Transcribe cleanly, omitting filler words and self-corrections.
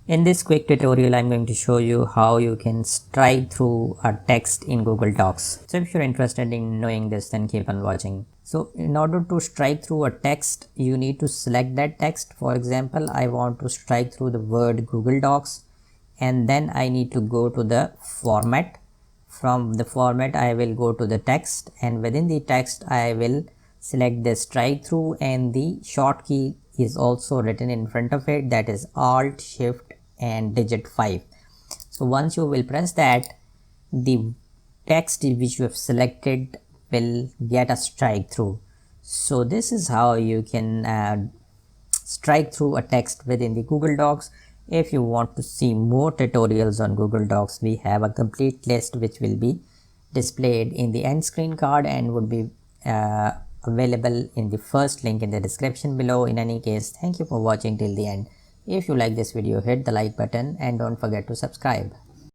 In this quick tutorial, I'm going to show you how you can strike through a text in Google Docs. So if you're interested in knowing this, then keep on watching. So in order to strike through a text, you need to select that text. For example, I want to strike through the word Google Docs, and then I need to go to the format. From the format, I will go to the text, and within the text, I will select the strike through, and the short key is also written in front of it, that is Alt Shift and digit 5. So once you will press that, the text which you have selected will get a strike through. So this is how you can strike through a text within the Google Docs. If you want to see more tutorials on Google Docs, we have a complete list which will be displayed in the end screen card and would be available in the first link in the description below. In any case, thank you for watching till the end. If you like this video, hit the like button and don't forget to subscribe.